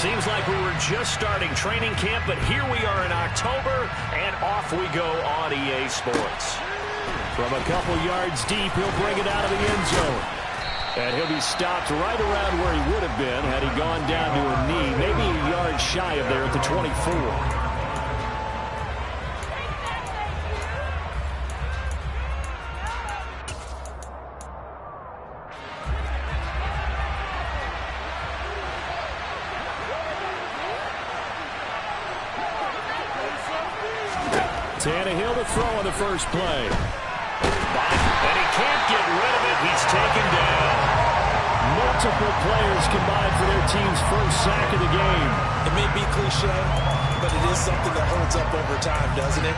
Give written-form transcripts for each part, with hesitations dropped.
Seems like we were just starting training camp, but here we are in October, and off we go on EA Sports. From a couple yards deep, he'll bring it out of the end zone. And he'll be stopped right around where he would have been had he gone down to a knee, maybe a yard shy of there at the 24. Tannehill to throw on the first play. And he can't get rid of it. He's taken down. Multiple players combined for their team's first sack of the game. It may be cliche, but it is something that holds up over time, doesn't it?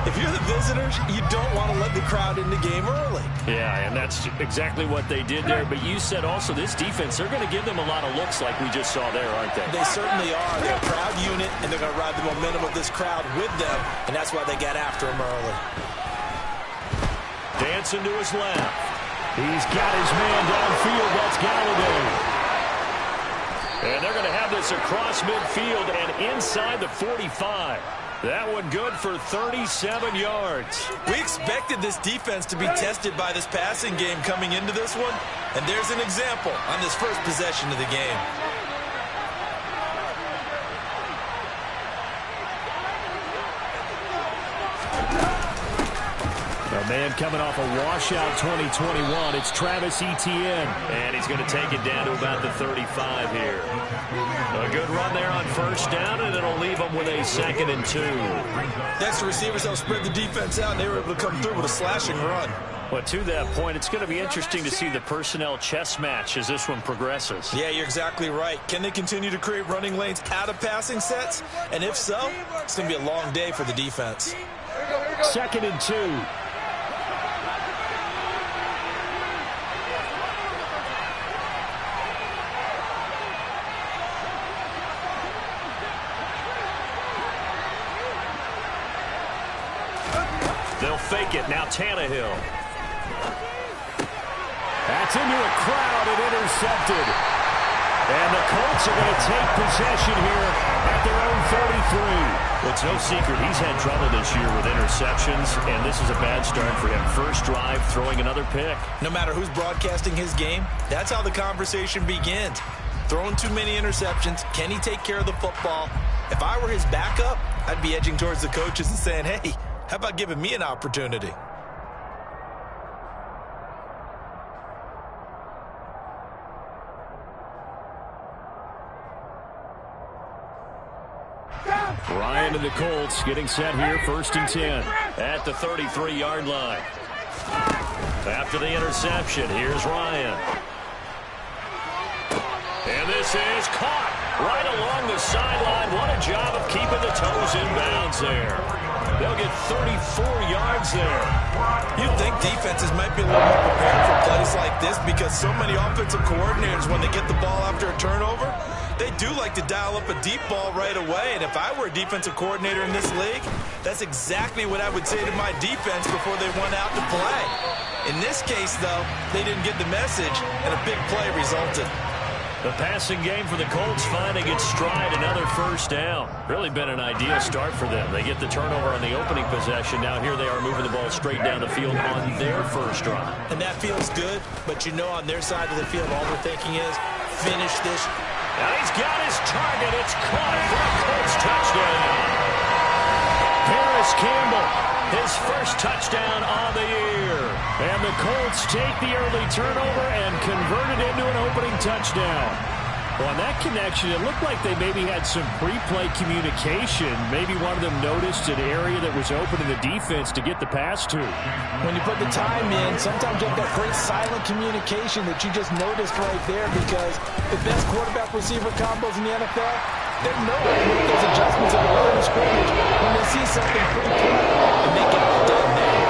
If you're the visitors, you don't want to let the crowd in the game early. Yeah, and that's exactly what they did there. But you said also this defense, they're going to give them a lot of looks like we just saw there, aren't they? They certainly are. They're a proud unit, and they're going to ride the momentum of this crowd with them, and that's why they got after him early. Dancing to his left. He's got his man downfield. That's Galladay. And they're going to have this across midfield and inside the 45. That one good for 37 yards. We expected this defense to be tested by this passing game coming into this one, and there's an example on this first possession of the game. A man coming off a washout 2021. It's Travis Etienne. And he's going to take it down to about the 35 here. A good run there on first down, and it'll leave them with a 2nd and 2. Next, the receivers helped spread the defense out, and they were able to come through with a slashing run. Well, to that point, it's going to be interesting to see the personnel chess match as this one progresses. Yeah, you're exactly right. Can they continue to create running lanes out of passing sets? And if so, it's going to be a long day for the defense. 2nd and 2. They'll fake it. Now Tannehill. That's into a crowd and intercepted. And the Colts are going to take possession here at their own 33. Well, it's no secret he's had trouble this year with interceptions, and this is a bad start for him. First drive, throwing another pick. No matter who's broadcasting his game, that's how the conversation begins. Throwing too many interceptions. Can he take care of the football? If I were his backup, I'd be edging towards the coaches and saying, hey, how about giving me an opportunity? Ryan and the Colts getting set here, 1st and 10 at the 33-yard line. After the interception, here's Ryan. And this is caught right along the sideline. What a job of keeping the toes in bounds there. They'll get 34 yards there. You'd think defenses might be a little more prepared for plays like this because so many offensive coordinators, when they get the ball after a turnover, they do like to dial up a deep ball right away. And if I were a defensive coordinator in this league, that's exactly what I would say to my defense before they went out to play. In this case, though, they didn't get the message, and a big play resulted. The passing game for the Colts finding its stride, another first down. Really been an ideal start for them. They get the turnover on the opening possession. Now here they are moving the ball straight down the field on their first drive. And that feels good, but you know on their side of the field all they're thinking is finish this. Now he's got his target. It's caught for a Colts touchdown. Paris Campbell, his first touchdown on the year. And the Colts take the early turnover and convert it into an opening touchdown. Well, on that connection, it looked like they maybe had some pre-play communication. Maybe one of them noticed an area that was open in the defense to get the pass to. When you put the time in, sometimes you have that great silent communication that you just noticed right there because the best quarterback-receiver combos in the NFL, they know how to make those adjustments at the line of scrimmage when they see something pre-play, and they got it done there.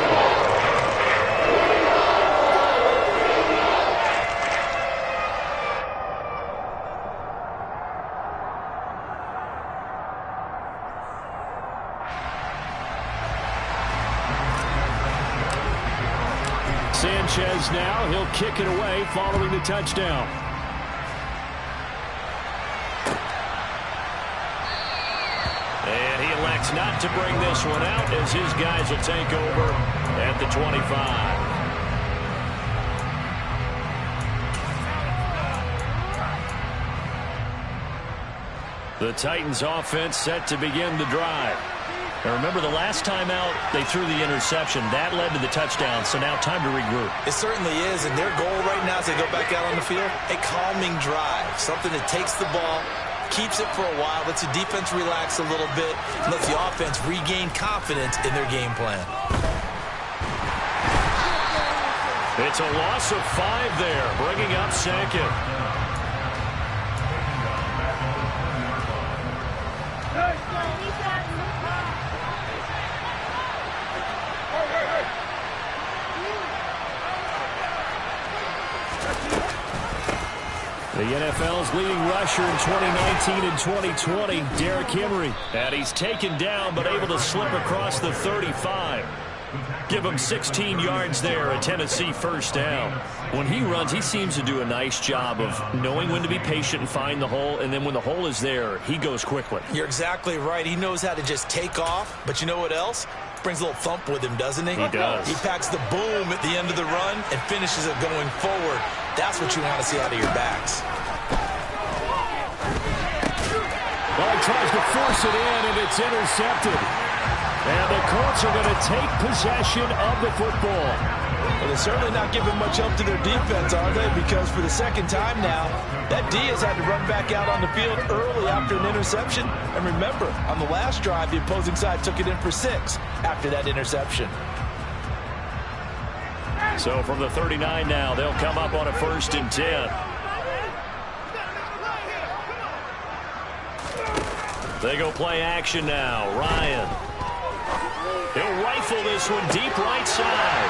Sanchez now, he'll kick it away following the touchdown. elects not to bring this one out as his guys will take over at the 25. The Titans offense set to begin the drive. Now remember, the last time out, they threw the interception. That led to the touchdown, so now time to regroup. It certainly is, and their goal right now as they go back out on the field, a calming drive. Something that takes the ball, keeps it for a while, lets the defense relax a little bit, and lets the offense regain confidence in their game plan. It's a loss of 5 there, bringing up second. The NFL's leading rusher in 2019 and 2020, Derrick Henry. And he's taken down but able to slip across the 35. Give him 16 yards there, a Tennessee first down. When he runs, he seems to do a nice job of knowing when to be patient and find the hole, and then when the hole is there, he goes quickly. You're exactly right. He knows how to just take off, but you know what else? Brings a little thump with him, doesn't he? He does. He packs the boom at the end of the run and finishes it going forward. That's what you want to see out of your backs. Well, he tries to force it in, and it's intercepted. And the Colts are going to take possession of the football. Well, they're certainly not giving much help to their defense, are they? Because for the second time now, that D has had to run back out on the field early after an interception. And remember, on the last drive, the opposing side took it in for 6 after that interception. So from the 39 now, they'll come up on a 1st and 10. They go play action now. Ryan. He'll rifle this one deep right side.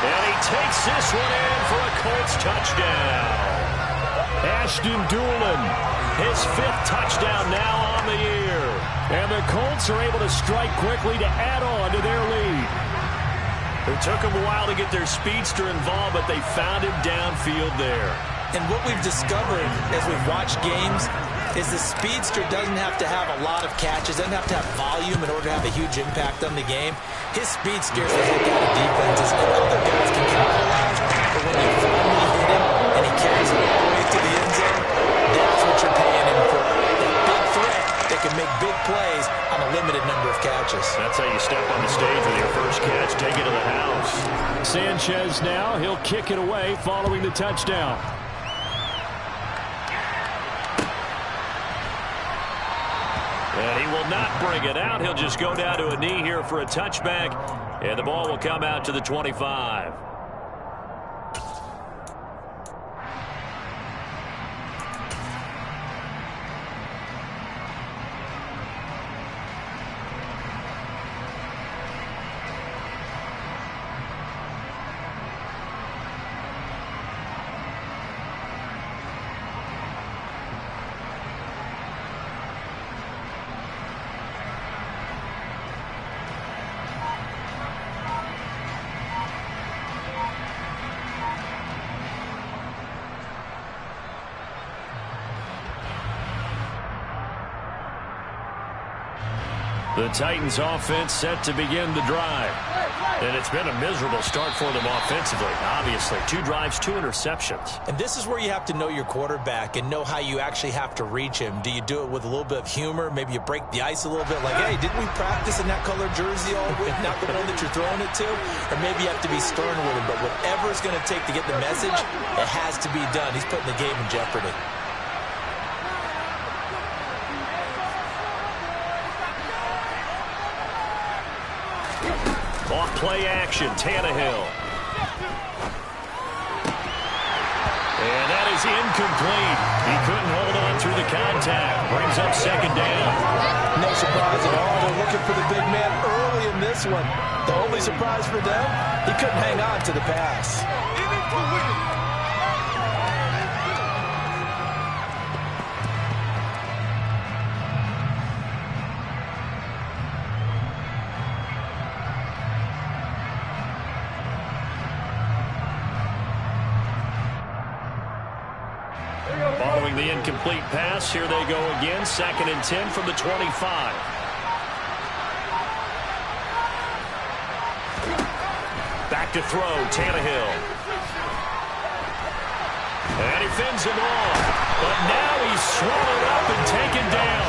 And he takes this one in for a Colts touchdown. Ashton Dulin, his 5th touchdown now on the year. And the Colts are able to strike quickly to add on to their lead. It took them a while to get their speedster involved, but they found him downfield there. And what we've discovered as we've watched games is the speedster doesn't have to have a lot of catches, doesn't have to have volume in order to have a huge impact on the game. His speed scares the heck out of defenses, and other guys can capitalize. But when you finally hit him and he carries it all the way to the end zone, that's what you're paying him for. That big threat that can make big plays on a limited number of catches. That's how you step on the stage with your first catch, take it to the house. Sanchez now, he'll kick it away following the touchdown. And he will not bring it out. He'll just go down to a knee here for a touchback. And the ball will come out to the 25. The Titans offense set to begin the drive. And it's been a miserable start for them offensively, obviously. 2 drives, 2 interceptions. And this is where you have to know your quarterback and know how you actually have to reach him. Do you do it with a little bit of humor? Maybe you break the ice a little bit, like, hey, didn't we practice in that color jersey all week, not the one that you're throwing it to? Or maybe you have to be stern with him. But whatever it's going to take to get the message, it has to be done. He's putting the game in jeopardy. Off play action, Tannehill. And that is incomplete. He couldn't hold on through the contact. Brings up 2nd down. No surprise at all. They're looking for the big man early in this one. The only surprise for them, he couldn't hang on to the pass. Following the incomplete pass, here they go again. 2nd and 10 from the 25. to throw, Tannehill. And he fins him off. But now he's swallowed up and taken down.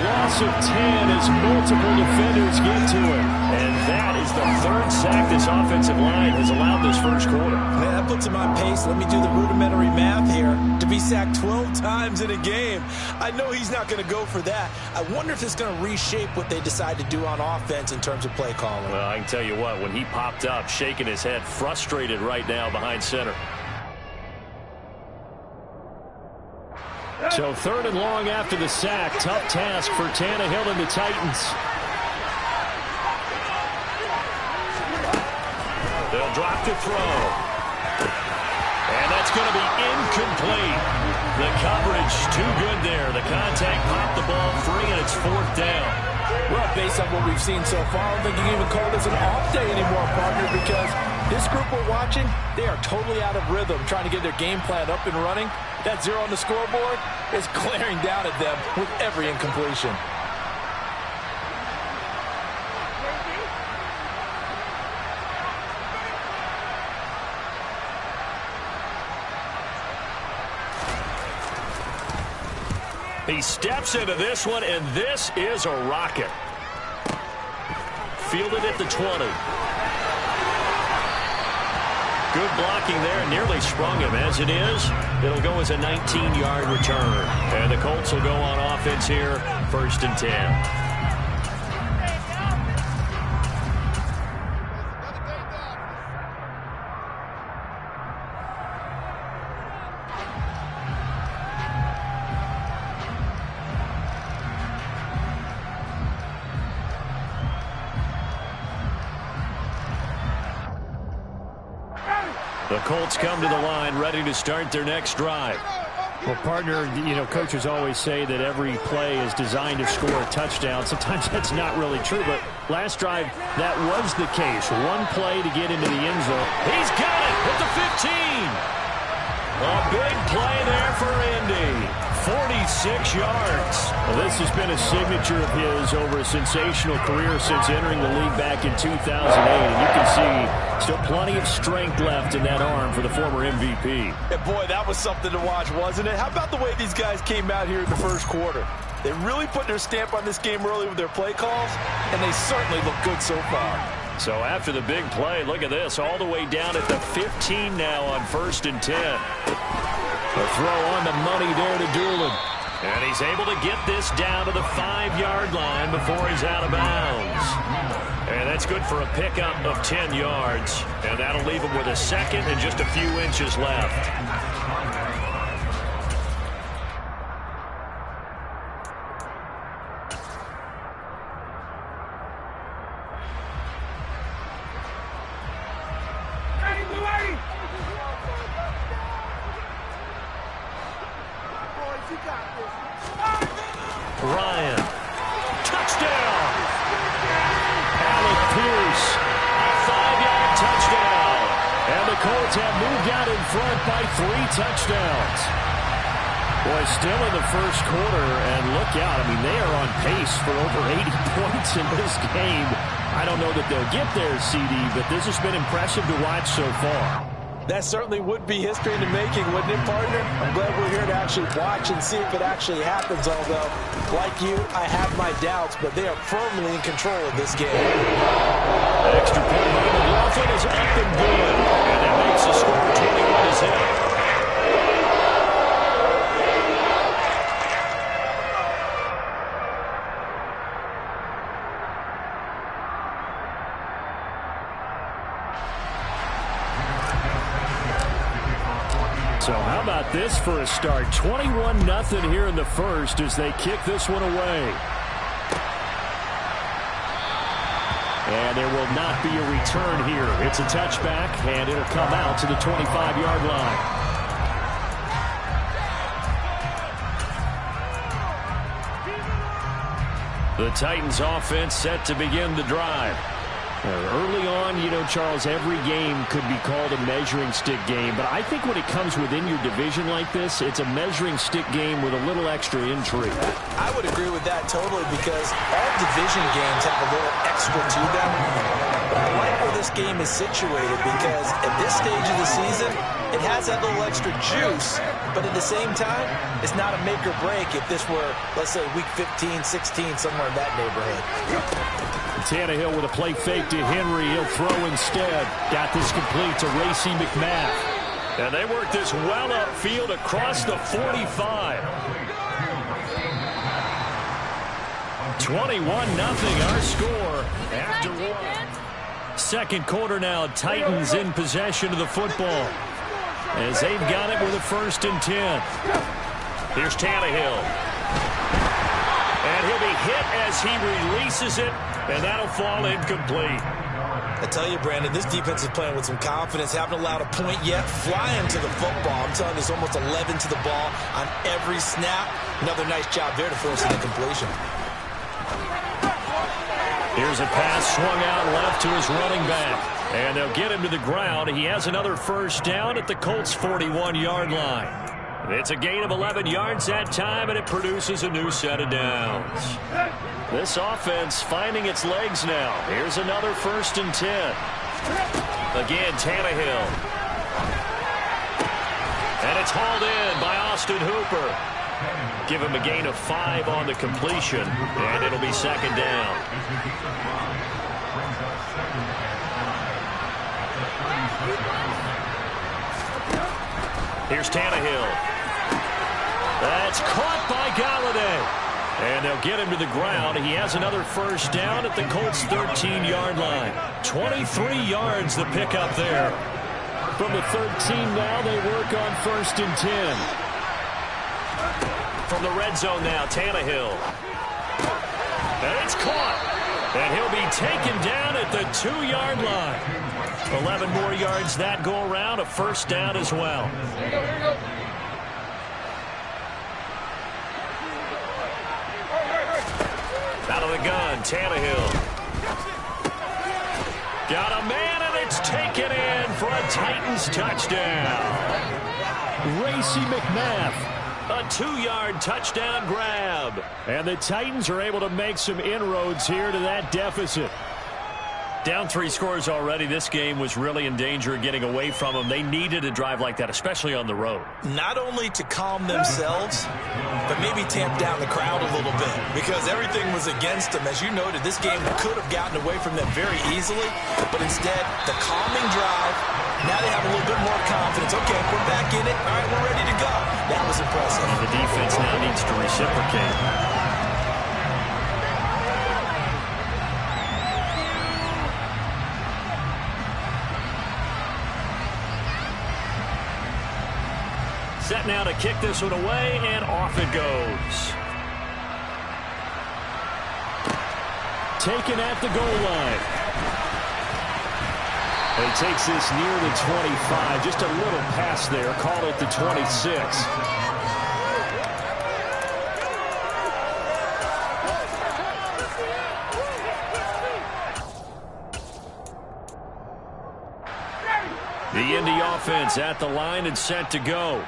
Loss of 10 as multiple defenders get to him. And that is the third sack this offensive line has allowed this first quarter. Man, that puts him on pace. Let me do the rudimentary math here. To be sacked 12 times in a game, I know he's not going to go for that. I wonder if it's going to reshape what they decide to do on offense in terms of play calling. Well, I can tell you what, when he popped up, shaking his head, frustrated right now behind center. So 3rd and long after the sack. Tough task for Tannehill and the Titans. They'll drop to throw. And that's going to be incomplete. The coverage too good there. The contact popped the ball free, and it's 4th down. Well, based on what we've seen so far, I don't think you can even call this an off day anymore, partner, because this group we're watching, they are totally out of rhythm, trying to get their game plan up and running. That 0 on the scoreboard is glaring down at them with every incompletion. He steps into this one, and this is a rocket. Fielded at the 20. Good blocking there, nearly sprung him. As it is, it'll go as a 19-yard return. And the Colts will go on offense here, 1st and 10. The Colts come to the line ready to start their next drive. Well, partner, you know, coaches always say that every play is designed to score a touchdown. Sometimes that's not really true, but last drive, that was the case. One play to get into the end zone. He's got it at the 15. A big play there for Indy. 46 yards. Well, this has been a signature of his over a sensational career since entering the league back in 2008. And you can see still plenty of strength left in that arm for the former MVP. And boy, that was something to watch, wasn't it? How about the way these guys came out here in the first quarter? They really put their stamp on this game early with their play calls, and they certainly look good so far. So after the big play, look at this, all the way down at the 15 now on 1st and 10. The throw on the money there to Doolin. And he's able to get this down to the 5-yard line before he's out of bounds. And that's good for a pickup of 10 yards. And that'll leave him with a second and just a few inches left. Ryan, touchdown! Alec Pierce, a 5-yard touchdown. And the Colts have moved out in front by 3 touchdowns. Boy, still in the first quarter, and look out. I mean, they are on pace for over 80 points in this game. I don't know that they'll get there, CD, but this has been impressive to watch so far. That certainly would be history in the making, wouldn't it, partner? I'm glad we're here to actually watch and see if it actually happens, although, like you, I have my doubts, but they are firmly in control of this game. Extra point by McLaughlin is up and good, and that makes the score 21 to 0. So how about this for a start? 21-0 here in the first as they kick this one away. And there will not be a return here. It's a touchback, and it'll come out to the 25-yard line. The Titans offense set to begin the drive. Early on, you know, Charles, every game could be called a measuring stick game. But I think when it comes within your division like this, it's a measuring stick game with a little extra intrigue. I would agree with that totally because all division games have a little extra to them. But I like where this game is situated because at this stage of the season, it has that little extra juice, but at the same time, it's not a make or break if this were, let's say, week 15, 16, somewhere in that neighborhood. Tannehill with a play fake to Henry. He'll throw instead. Got this complete to Racey McMath. And they work this well upfield across the 45. 21-0 our score after one. Second quarter now, Titans in possession of the football as they've got it with a 1st and 10. Here's Tannehill. And he'll be hit as he releases it, and that'll fall incomplete. I tell you, Brandon, this defense is playing with some confidence. Haven't allowed a point yet. Flying to the football. I'm telling you, there's almost 11 to the ball on every snap. Another nice job there to force an incompletion. Here's a pass swung out left to his running back. And they'll get him to the ground. He has another 1st down at the Colts' 41-yard line. It's a gain of 11 yards that time, and it produces a new set of downs. This offense finding its legs now. Here's another 1st and 10. Again, Tannehill. And it's hauled in by Austin Hooper. Give him a gain of 5 on the completion, and it'll be 2nd down. Here's Tannehill. That's caught by Galladay. And they'll get him to the ground. He has another 1st down at the Colts' 13-yard line. 23 yards the pickup there. From the 13 now, they work on 1st and 10. From the red zone now, Tannehill. And it's caught. And he'll be taken down at the 2-yard line. 11 more yards that go around, a 1st down as well. Out of the gun, Tannehill. Got a man, and it's taken in for a Titans touchdown. Racey McMath. A 2-yard touchdown grab. And the Titans are able to make some inroads here to that deficit. Down 3 scores already. This game was really in danger of getting away from them. They needed a drive like that, especially on the road. Not only to calm themselves, but maybe tamp down the crowd a little bit because everything was against them. As you noted, this game could have gotten away from them very easily, but instead, the calming drive, now they have a little bit more confidence. Okay, we're back in it. All right, we're ready to go. That was impressive. And the defense now needs to reciprocate. Set now to kick this one away, and off it goes. Taken at the goal line. And he takes this near the 25. Just a little pass there. Call it the 26. The Indy offense at the line and set to go.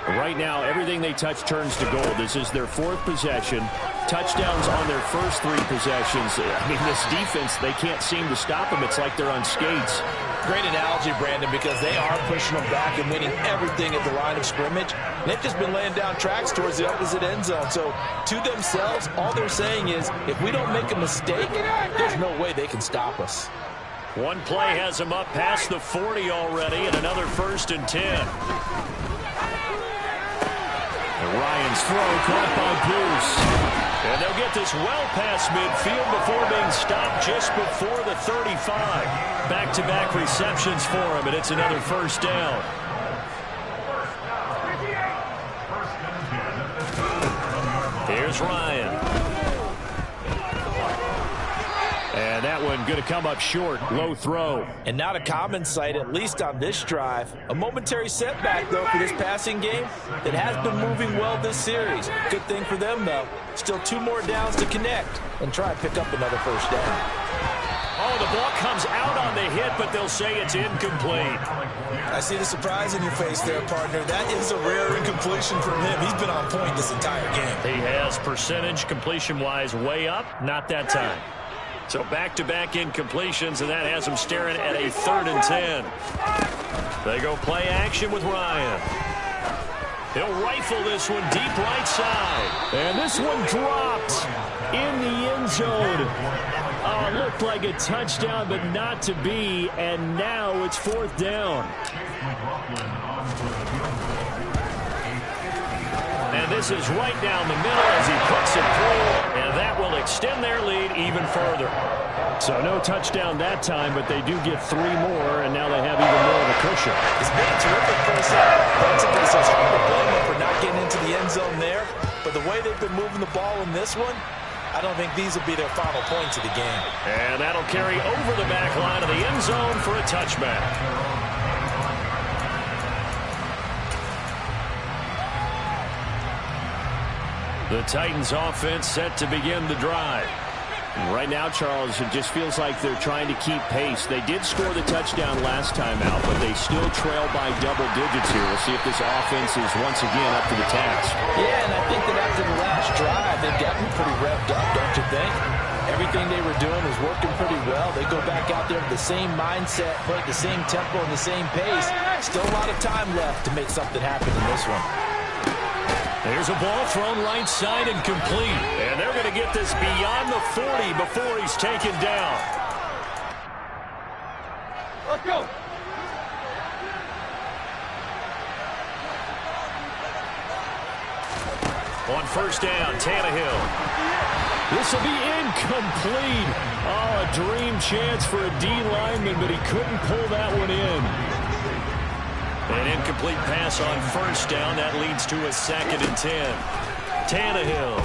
Right now, everything they touch turns to gold. This is their 4th possession. Touchdowns on their first 3 possessions. I mean, this defense, they can't seem to stop them. It's like they're on skates. Great analogy, Brandon, because they are pushing them back and winning everything at the line of scrimmage. They've just been laying down tracks towards the opposite end zone. So, to themselves, all they're saying is, if we don't make a mistake, there's no way they can stop us. One play has them up past the 40 already, and another 1st and 10. And Ryan's throw caught by Bruce. And they'll get this well past midfield before being stopped just before the 35. Back-to-back receptions for him, and it's another 1st down. Here's Ryan. And that one going to come up short. Low throw. And not a common sight, at least on this drive. A momentary setback, though, for this passing game that has been moving well this series. Good thing for them, though. Still 2 more downs to connect and try and pick up another 1st down. Oh, the ball comes out on the hit, but they'll say it's incomplete. I see the surprise in your face there, partner. That is a rare incompletion from him. He's been on point this entire game. He has percentage completion-wise way up. Not that time. So back-to-back incompletions, and that has them staring at a 3rd and 10. They go play action with Ryan. He'll rifle this one deep right side. And this one dropped in the end zone. Oh, it looked like a touchdown, but not to be. And now it's 4th down. And this is right down the middle as he puts it through. And that will extend their lead even further. So no touchdown that time, but they do get 3 more, and now they have even more of a cushion. It's been a terrific first half. Defensively, so it's hard to blame them for not getting into the end zone there. But the way they've been moving the ball in this one, I don't think these will be their final points of the game. And that'll carry over the back line of the end zone for a touchback. The Titans offense set to begin the drive. Right now, Charles, it just feels like they're trying to keep pace. They did score the touchdown last time out, but they still trail by double digits here. We'll see if this offense is once again up to the task. Yeah, and I think that after the last drive, they've gotten pretty revved up, don't you think? Everything they were doing was working pretty well. They go back out there with the same mindset, play at the same tempo and the same pace. Still a lot of time left to make something happen in this one. There's a ball thrown right side and complete. And they're going to get this beyond the 40 before he's taken down. Let's go. On 1st down, Tannehill. This will be incomplete. Oh, a dream chance for a D lineman, but he couldn't pull that one in. An incomplete pass on 1st down. That leads to a 2nd and 10. Tannehill.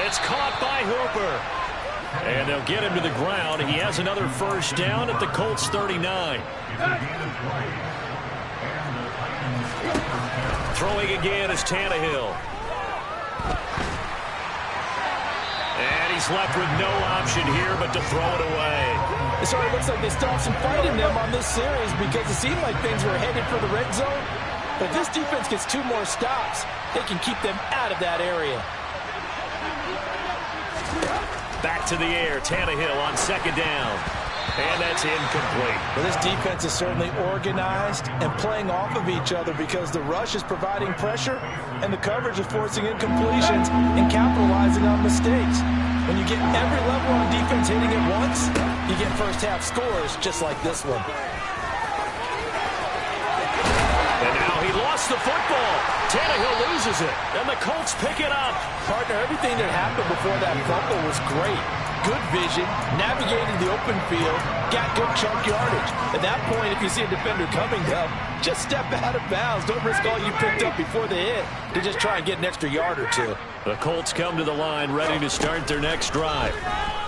It's caught by Hooper. And they'll get him to the ground. He has another 1st down at the Colts 39. Throwing again is Tannehill. And he's left with no option here but to throw it away. It sort of looks like they still have some fight in them on this series because it seemed like things were headed for the red zone. But this defense gets 2 more stops. They can keep them out of that area. Back to the air. Tannehill on 2nd down. And that's incomplete. Well, this defense is certainly organized and playing off of each other because the rush is providing pressure and the coverage is forcing incompletions and capitalizing on mistakes. When you get every level on defense hitting at once, you get first half scores just like this one. And now he lost the football. Tannehill loses it. And the Colts pick it up. Partner, everything that happened before that fumble was great. Good vision, navigated the open field, got good chunk yardage. At that point, if you see a defender coming up, just step out of bounds. Don't risk all you picked up before the hit to just try and get an extra yard or 2. The Colts come to the line ready to start their next drive.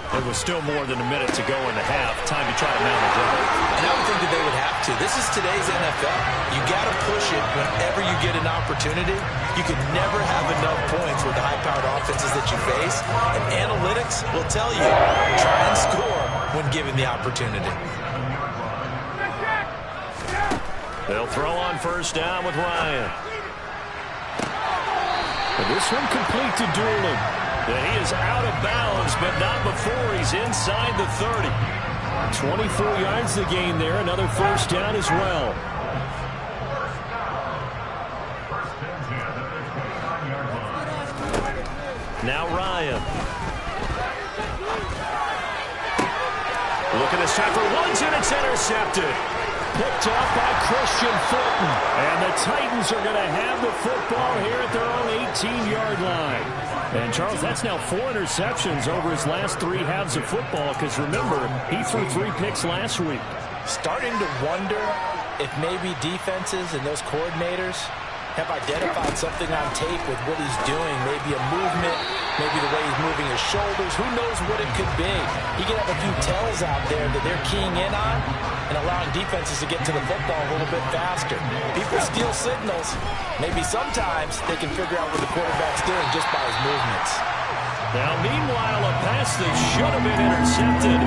There was still more than a minute to go in the half. Time to try to mount a drive. And I would think that they would have to. This is today's NFL. You got to push it whenever you get an opportunity. You can never have enough points with the high-powered offenses that you face. And analytics will tell you, try and score when given the opportunity. They'll throw on 1st down with Ryan. And this one complete to Doolin. And he is out of bounds, but not before he's inside the 30. 24 yards to gain there. Another 1st down as well. Now Ryan. Looking to stop for once, and it's intercepted. Picked up by Christian Fulton. And the Titans are going to have the football here at their own 18-yard line. And, Charles, that's now 4 interceptions over his last 3 halves of football because, remember, he threw 3 picks last week. Starting to wonder if maybe defenses and those coordinators have identified something on tape with what he's doing. Maybe a movement, maybe the way he's moving his shoulders. Who knows what it could be? He could have a few tells out there that they're keying in on and allowing defenses to get to the football a little bit faster. People steal signals. Maybe sometimes they can figure out what the quarterback's doing just by his movements. Now, meanwhile, a pass that should have been intercepted,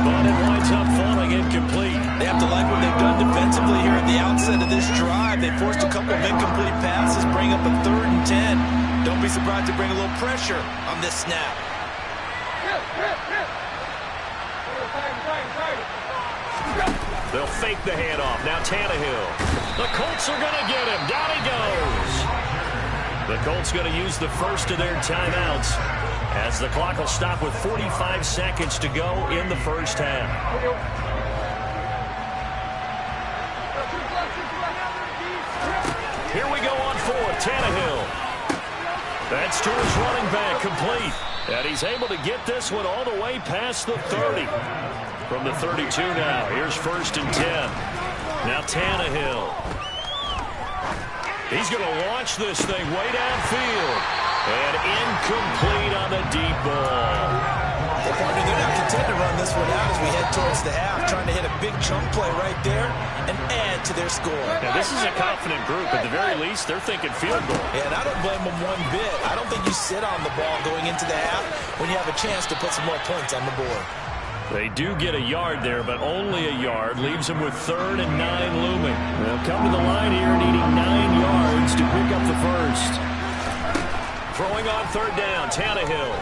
but it winds up falling incomplete. They have to like what they've done defensively here at the outset of this drive. They forced a couple of incomplete passes, bring up a 3rd and 10. Don't be surprised to bring a little pressure on this snap. They'll fake the handoff. Now Tannehill. The Colts are going to get him. Down he goes. The Colts going to use the first of their timeouts as the clock will stop with 45 seconds to go in the first half. Here we go on fourth. Tannehill. That's to his running back, complete. And he's able to get this one all the way past the 30. From the 32 now. Here's 1st and 10. Now Tannehill. He's going to launch this thing way downfield. And incomplete on the deep ball. Hey, partner, they're not content to run this one out as we head towards the half, trying to hit a big chunk play right there and add to their score. Now, this is a confident group. At the very least, they're thinking field goal. Yeah, and I don't blame them one bit. I don't think you sit on the ball going into the half when you have a chance to put some more points on the board. They do get a yard there, but only a yard. Leaves them with 3rd and 9 looming. They'll come to the line here needing 9 yards to pick up the first. Throwing on 3rd down, Tannehill.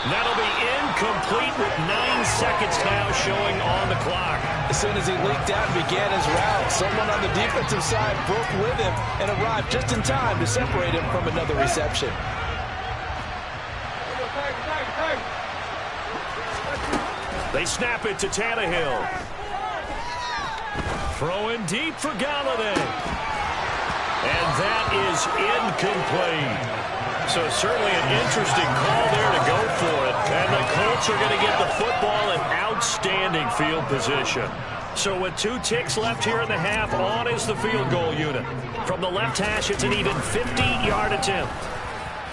That'll be incomplete with 9 seconds now showing on the clock. As soon as he leaked out and began his route, someone on the defensive side broke with him and arrived just in time to separate him from another reception. They snap it to Tannehill. Throwing deep for Galladay. And that is incomplete. So certainly an interesting call there to go for it. And the Colts are going to get the football in outstanding field position. So with 2 ticks left here in the half, on is the field goal unit. From the left hash, it's an even 50-yard attempt.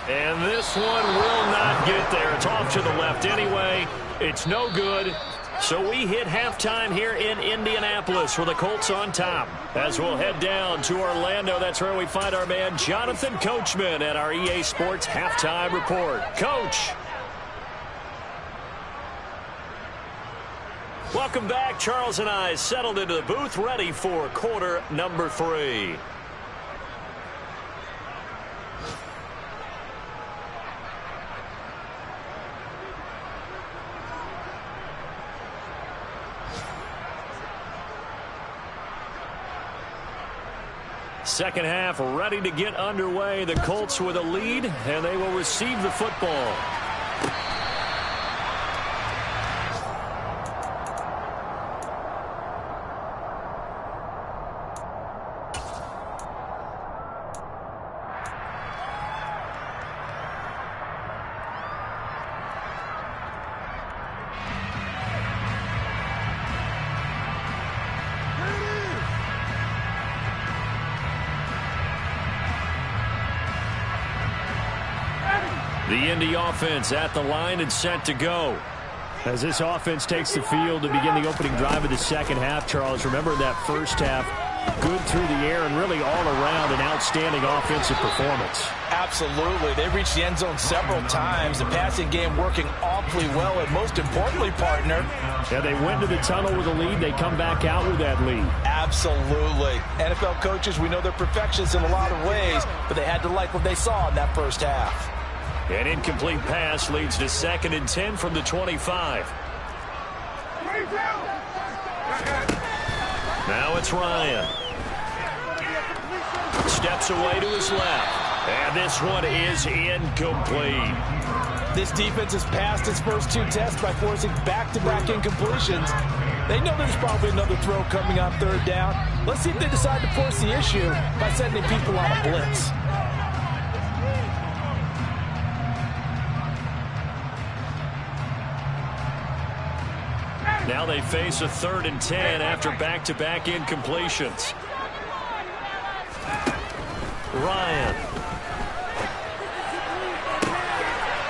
And this one will not get there. It's off to the left anyway. It's no good. So we hit halftime here in Indianapolis with the Colts on top. As we'll head down to Orlando, that's where we find our man Jonathan Coachman at our EA Sports Halftime Report. Coach. Welcome back. Charles and I settled into the booth, ready for quarter number 3. Second half ready to get underway. The Colts with a lead, and they will receive the football. The Indy offense at the line and set to go. As this offense takes the field to begin the opening drive of the second half, Charles, remember that first half, good through the air and really all around an outstanding offensive performance. Absolutely. They reached the end zone several times. The passing game working awfully well, and most importantly, partner. Yeah, they went to the tunnel with a lead. They come back out with that lead. Absolutely. NFL coaches, we know they're perfectionists in a lot of ways, but they had to like what they saw in that first half. An incomplete pass leads to 2nd and 10 from the 25. Now it's Ryan. Steps away to his left. And this one is incomplete. This defense has passed its first 2 tests by forcing back-to-back incompletions. They know there's probably another throw coming on 3rd down. Let's see if they decide to force the issue by sending people on a blitz. Now they face a 3rd and 10 after back-to-back incompletions. Ryan.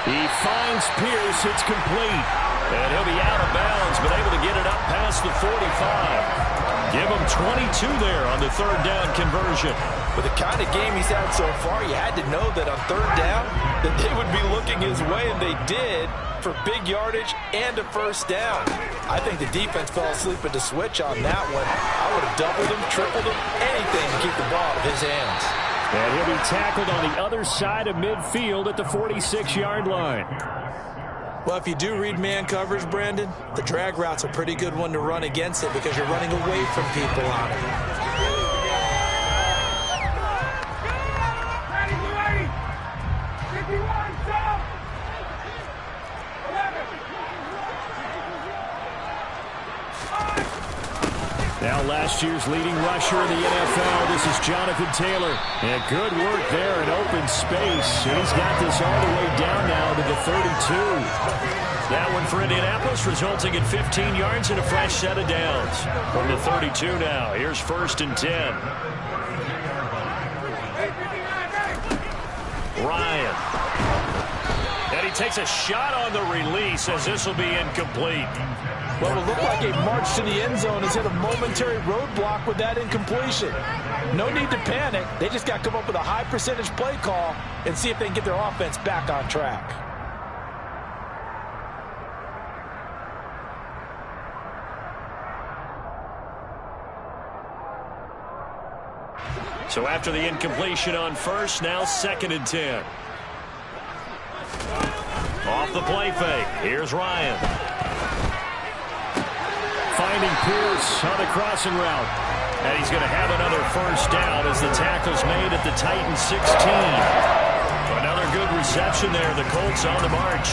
He finds Pierce. It's complete. And he'll be out of bounds, but able to get it up past the 45. Give him 22 there on the 3rd down conversion. With the kind of game he's had so far, you had to know that on 3rd down that they would be looking his way, and they did, for big yardage and a first down. I think the defense fell asleep at the switch on that one. I would have doubled him, tripled him, anything to keep the ball out of his hands. And he'll be tackled on the other side of midfield at the 46-yard line. Well, if you do read man coverage, Brandon, the drag route's a pretty good one to run against it because you're running away from people on it. Now last year's leading rusher in the NFL, this is Jonathan Taylor. And good work there in open space. And he's got this all the way down now to the 32. That one for Indianapolis, resulting in 15 yards and a fresh set of downs. From the 32 now, here's 1st and 10. Ryan. And he takes a shot on the release as this will be incomplete. Well, it looked like a march to the end zone has hit a momentary roadblock with that incompletion. No need to panic. They just got to come up with a high percentage play call and see if they can get their offense back on track. So after the incompletion on 1st, now 2nd and 10. Off the play fake. Here's Ryan. Finding Pierce on the crossing route. And he's going to have another 1st down as the tackle's made at the Titans 16. Another good reception there. The Colts on the march.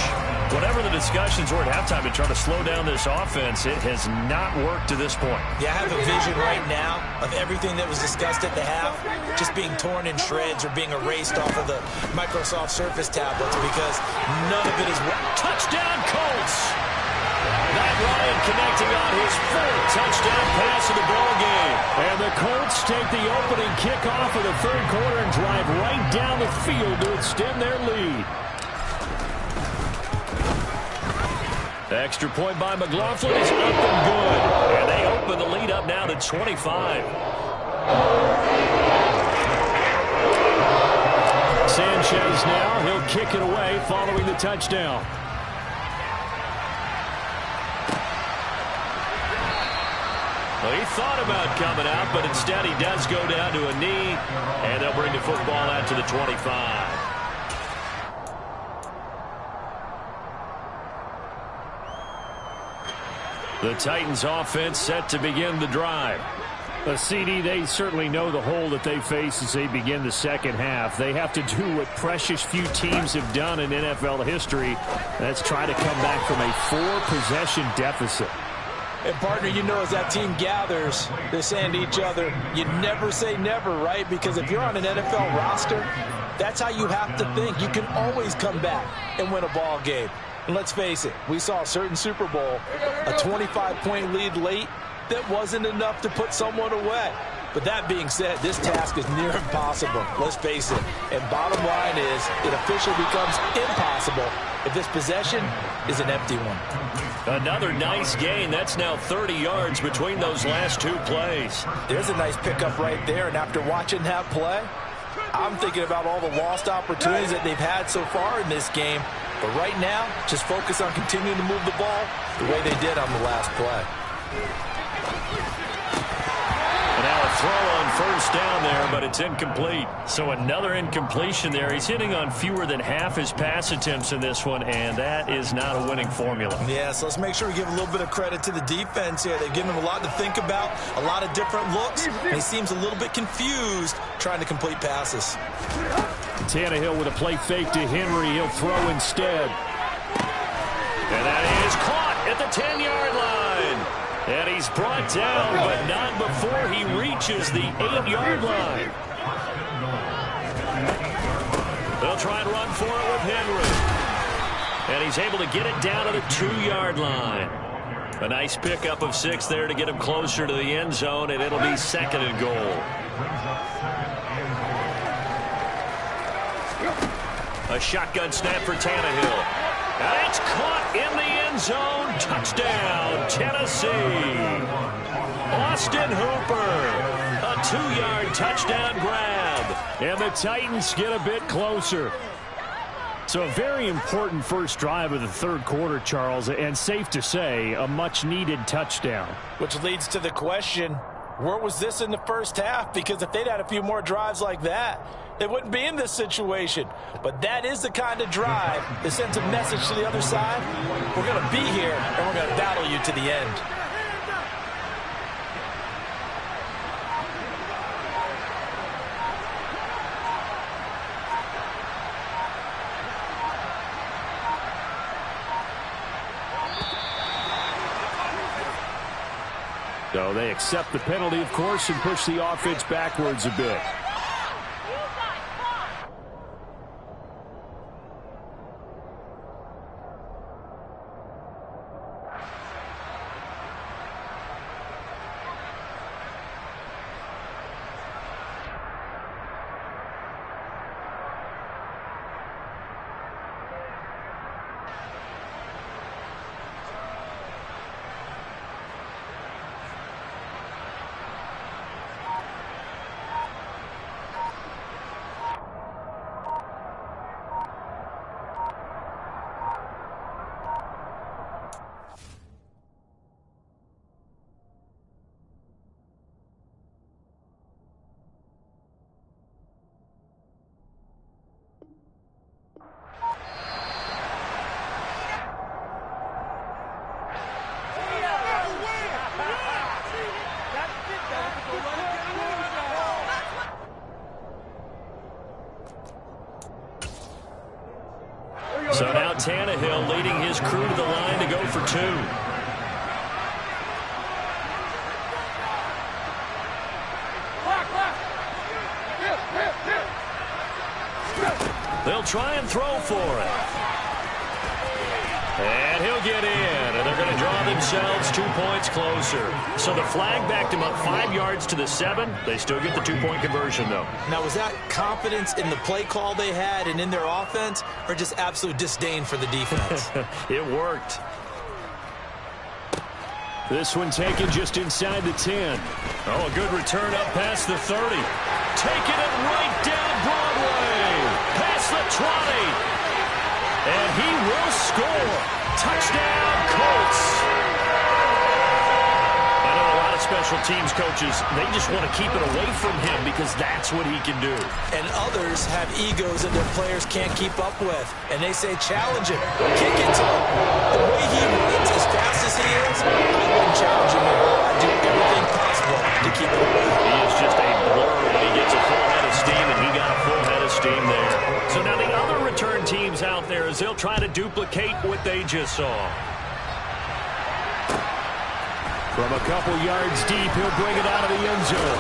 Whatever the discussions were at halftime to try to slow down this offense, it has not worked to this point. Yeah, I have a vision right now of everything that was discussed at the half just being torn in shreds or being erased off of the Microsoft Surface tablets because none of it is... Touchdown, Colts! Matt Ryan connecting on his 4th touchdown pass of the ball game. And the Colts take the opening kickoff of the 3rd quarter and drive right down the field to extend their lead. The extra point by McLaughlin is up and good. And they open the lead up now to 25. Sanchez now, he'll kick it away following the touchdown. Well, he thought about coming out, but instead he does go down to a knee, and they'll bring the football out to the 25. The Titans offense set to begin the drive. CD, they certainly know the hole that they face as they begin the second half. They have to do what precious few teams have done in NFL history. That's try to come back from a 4-possession deficit. And, partner, you know as that team gathers, they're saying to each other, you never say never, right? Because if you're on an NFL roster, that's how you have to think. You can always come back and win a ball game. And let's face it, we saw a certain Super Bowl, a 25-point lead late that wasn't enough to put someone away. But that being said, this task is near impossible. Let's face it. And bottom line is, it officially becomes impossible if this possession is an empty one. Another nice gain. That's now 30 yards between those last 2 plays. There's a nice pickup right there. And after watching that play, I'm thinking about all the lost opportunities that they've had so far in this game. But right now, just focus on continuing to move the ball the way they did on the last play. And now a throw on 1st down there, but it's incomplete. So another incompletion there. He's hitting on fewer than half his pass attempts in this one, and that is not a winning formula. Yeah, so let's make sure we give a little bit of credit to the defense here. They've given him a lot to think about, a lot of different looks, and he seems a little bit confused trying to complete passes. Tannehill with a play fake to Henry. He'll throw instead. And that is caught at the 10-yard line. And he's brought down, but not before he reaches the 8-yard line. They'll try and run for it with Henry. And he's able to get it down to the 2-yard line. A nice pickup of 6 there to get him closer to the end zone, and it'll be 2nd and goal. A shotgun snap for Tannehill. And it's caught in the end zone. Touchdown, Tennessee. Austin Hooper. A 2-yard touchdown grab. And the Titans get a bit closer. So a very important first drive of the 3rd quarter, Charles, and safe to say, a much-needed touchdown. Which leads to the question, where was this in the first half? Because if they'd had a few more drives like that, they wouldn't be in this situation. But that is the kind of drive that sends a message to the other side. We're going to be here, and we're going to battle you to the end. So they accept the penalty, of course, and push the offense backwards a bit. So now Tannehill leading his crew to the line to go for 2. They'll try and throw for it. And he'll get in, and they're going to draw themselves 2 points closer. So the flag backed him up 5 yards to the 7. They still get the 2-point conversion, though. Now, was that confidence in the play call they had and in their offense, or just absolute disdain for the defense? It worked. This one taken just inside the 10. Oh, a good return up past the 30. Taking it right down Broadway. Past the 20. And he will score. Touchdown, Colts. I know a lot of special teams coaches, they just want to keep it away from him because that's what he can do. And others have egos that their players can't keep up with. And they say, challenge him. Kick it to him. The way he runs as fast as he is, I wouldn't challenge him. I'd do everything possible to keep it away. He is just a blur when he gets a full head of steam, and he got a full head of steam there. So now the other return teams out there as they'll try to duplicate what they just saw. From a couple yards deep, he'll bring it out of the end zone.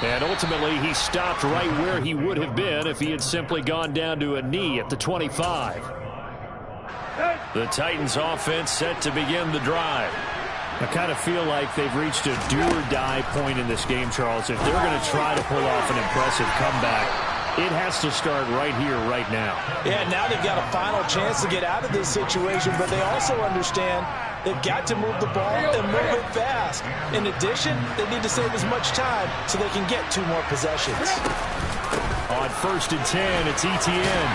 And ultimately, he stopped right where he would have been if he had simply gone down to a knee at the 25. The Titans offense set to begin the drive. I kind of feel like they've reached a do-or-die point in this game, Charles. If they're going to try to pull off an impressive comeback, it has to start right here, right now. Yeah, now they've got a final chance to get out of this situation, but they also understand they've got to move the ball and move it fast. In addition, they need to save as much time so they can get 2 more possessions. On 1st and 10, it's Etienne.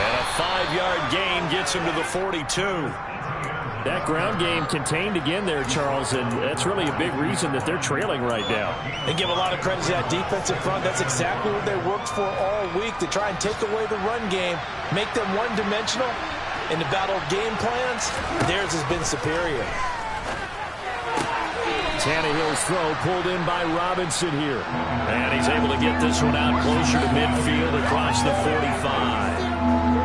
And a 5-yard gain gets him to the 42. That ground game contained again there, Charles, and that's really a big reason that they're trailing right now. They give a lot of credit to that defensive front. That's exactly what they worked for all week, to try and take away the run game, make them one-dimensional. In the battle of game plans, theirs has been superior. Tannehill's throw pulled in by Robinson here. And he's able to get this one out closer to midfield across the 45.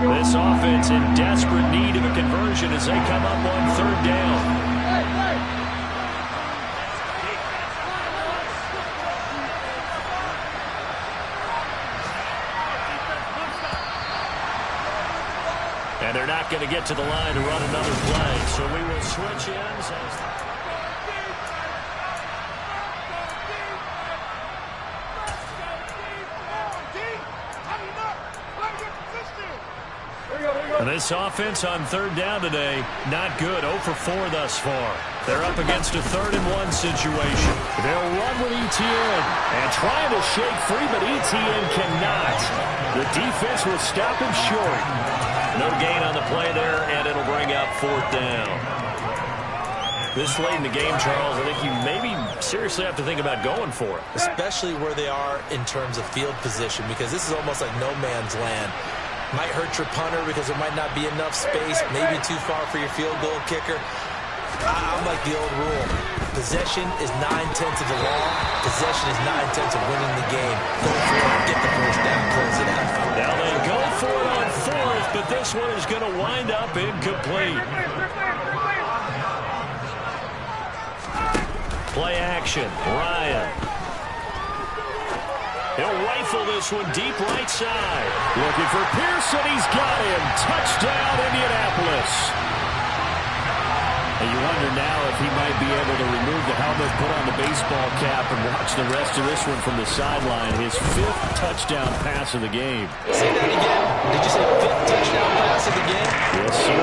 This offense in desperate need of a conversion as they come up on 3rd down. And they're not going to get to the line to run another play, so we will switch ends. And this offense on 3rd down today, not good. 0 for 4 thus far. They're up against a 3rd and 1 situation. They'll run with Etienne and trying to shake free, but Etienne cannot. The defense will stop him short. No gain on the play there, and it'll bring up 4th down. This late in the game, Charles, I think you maybe seriously have to think about going for it. Especially where they are in terms of field position, because this is almost like no man's land. Might hurt your punter because there might not be enough space, maybe too far for your field goal kicker. I'm like the old rule. Possession is 9/10 of the law. Possession is 9/10 of winning the game. Go for it, get the first down, close it out. Now they go for it on fourth, but this one is going to wind up incomplete. Play action, Ryan. He'll rifle this one deep right side. Looking for Pearson, he's got him. Touchdown, Indianapolis. And you wonder now if he might be able to remove the helmet, put on the baseball cap, and watch the rest of this one from the sideline. His 5th touchdown pass of the game. Say that again. Did you say 5th touchdown pass of the game? Yes, sir.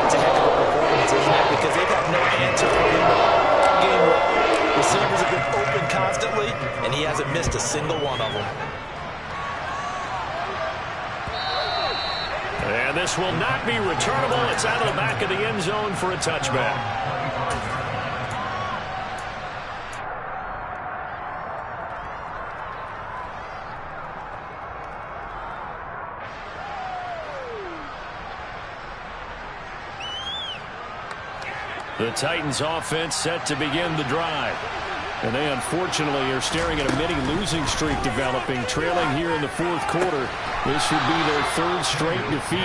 It's a heck of a performance, isn't it? Because they've had no answer for him all game long. Receivers have been open constantly, and he hasn't missed a single one of them. And this will not be returnable. It's out of the back of the end zone for a touchback. The Titans offense set to begin the drive. And they unfortunately are staring at a mini losing streak developing, trailing here in the 4th quarter. This would be their 3rd straight defeat.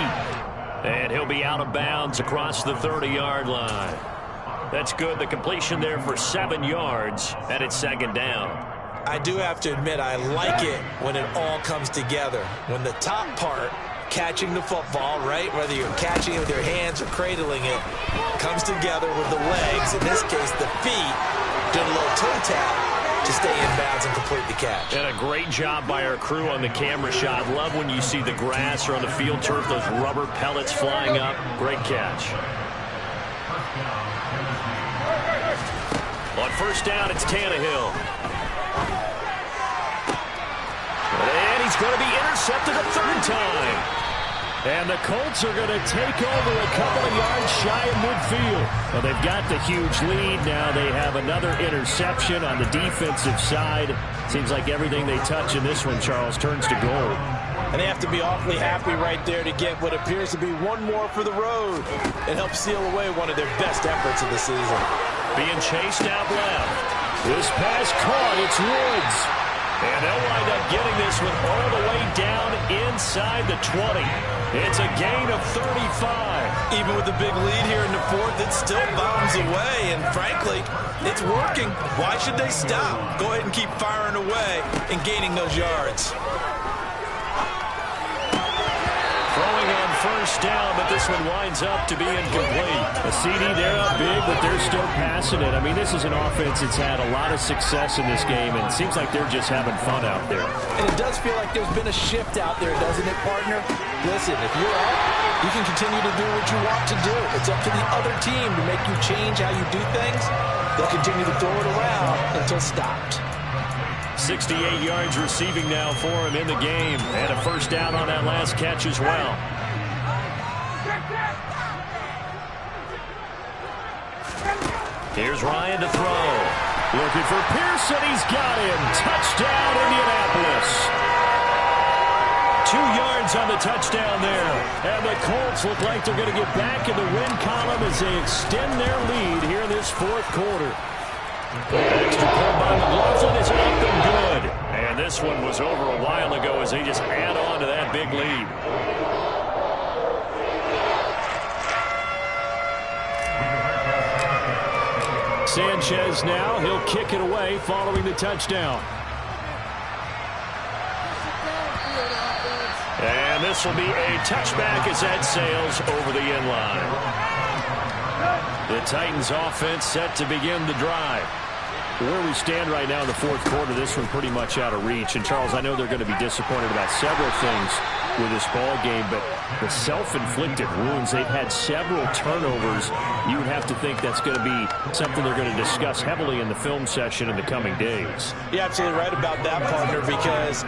And he'll be out of bounds across the 30-yard line. That's good. The completion there for 7 yards, and it's 2nd down. I do have to admit, I like it when it all comes together. When the top part, catching the football, right, whether you're catching it with your hands or cradling it, comes together with the legs, in this case the feet, doing a little toe tap to stay in bounds and complete the catch. And a great job by our crew on the camera shot. Love when you see the grass or on the field turf, those rubber pellets flying up. Great catch. On 1st down, it's Tannehill. And he's going to be intercepted a 3rd time. And the Colts are going to take over a couple of yards shy of midfield. Well, they've got the huge lead. Now they have another interception on the defensive side. Seems like everything they touch in this one, Charles, turns to gold. And they have to be awfully happy right there to get what appears to be one more for the road and help seal away one of their best efforts of the season. Being chased out left. This pass caught. It's Woods. And they'll wind up getting this one all the way down inside the 20. It's a gain of 35. Even with the big lead here in the 4th, it still bombs away. And frankly, it's working. Why should they stop? Go ahead and keep firing away and gaining those yards. Throwing on 1st down, but this one winds up to be incomplete. A CD, they're up big, but they're still passing it. I mean, this is an offense that's had a lot of success in this game, and it seems like they're just having fun out there. And it does feel like there's been a shift out there, doesn't it, partner? Listen, if you're up, you can continue to do what you want to do. It's up to the other team to make you change how you do things. They'll continue to throw it around until stopped. 68 yards receiving now for him in the game, and a 1st down on that last catch as well. Here's Ryan to throw. Looking for Pearson. He's got him. Touchdown, Indianapolis. 2 yards on the touchdown there. And the Colts look like they're going to get back in the win column as they extend their lead here in this 4th quarter. Extra point by McLaughlin is up and good. And this one was over a while ago as they just add on to that big lead. Sanchez now, he'll kick it away following the touchdown. And this will be a touchback as that sails over the end line. The Titans offense set to begin the drive. Where we stand right now in the 4th quarter, this one pretty much out of reach. And, Charles, I know they're going to be disappointed about several things with this ball game, but the self-inflicted wounds, they've had several turnovers. You would have to think that's going to be something they're going to discuss heavily in the film session in the coming days. You're absolutely right about that, partner, because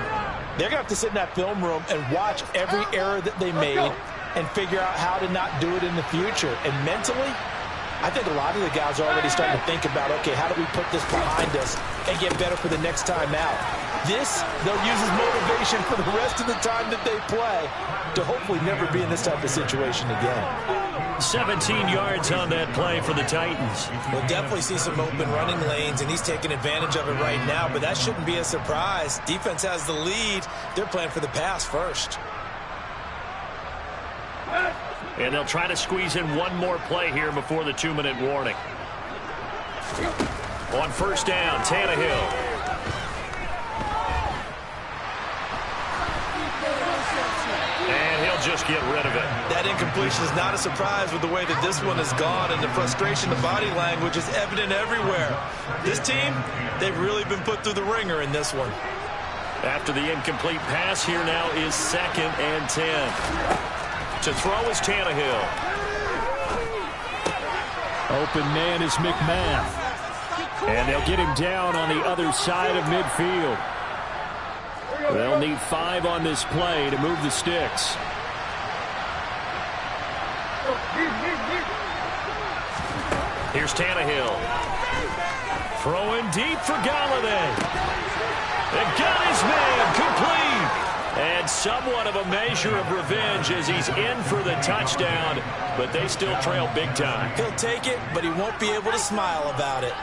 they're going to have to sit in that film room and watch every error that they made and figure out how to not do it in the future. And mentally, I think a lot of the guys are already starting to think about, okay, how do we put this behind us and get better for the next time out? This, they'll use as motivation for the rest of the time that they play to hopefully never be in this type of situation again. 17 yards on that play for the Titans. We'll definitely see some open running lanes, and he's taking advantage of it right now, but that shouldn't be a surprise. Defense has the lead. They're playing for the pass first. And they'll try to squeeze in one more play here before the 2-minute warning. On first down, Tannehill. And he'll just get rid of it. That incompletion is not a surprise with the way that this one has gone, and the frustration, the body language is evident everywhere. This team, they've really been put through the ringer in this one. After the incomplete pass, here now is 2nd and 10. To throw is Tannehill. Open man is McMath. And they'll get him down on the other side of midfield. They'll need 5 on this play to move the sticks. Here's Tannehill. Throwing deep for Galladay. And got his man complete. And somewhat of a measure of revenge as he's in for the touchdown, but they still trail big time. He'll take it, but he won't be able to smile about it.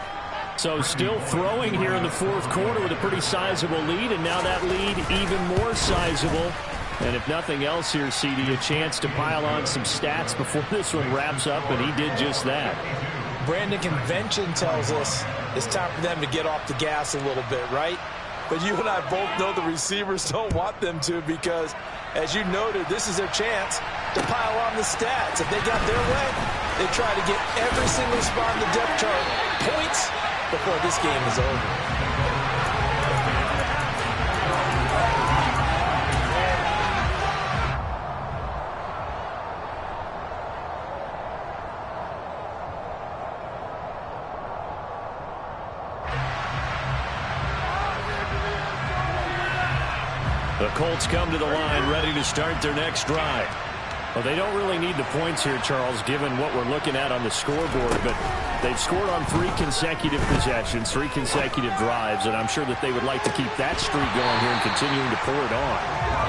So still throwing here in the 4th quarter with a pretty sizable lead, and now that lead even more sizable. And if nothing else here, CD, a chance to pile on some stats before this one wraps up, and he did just that. Brandon, convention tells us it's time for them to get off the gas a little bit, right? But you and I both know the receivers don't want them to, because, as you noted, this is their chance to pile on the stats. If they got their way, they try to get every single spot in the depth chart points before this game is over. The Colts come to the line ready to start their next drive. Well, they don't really need the points here, Charles, given what we're looking at on the scoreboard, but they've scored on 3 consecutive possessions, 3 consecutive drives, and I'm sure that they would like to keep that streak going here and continuing to pour it on.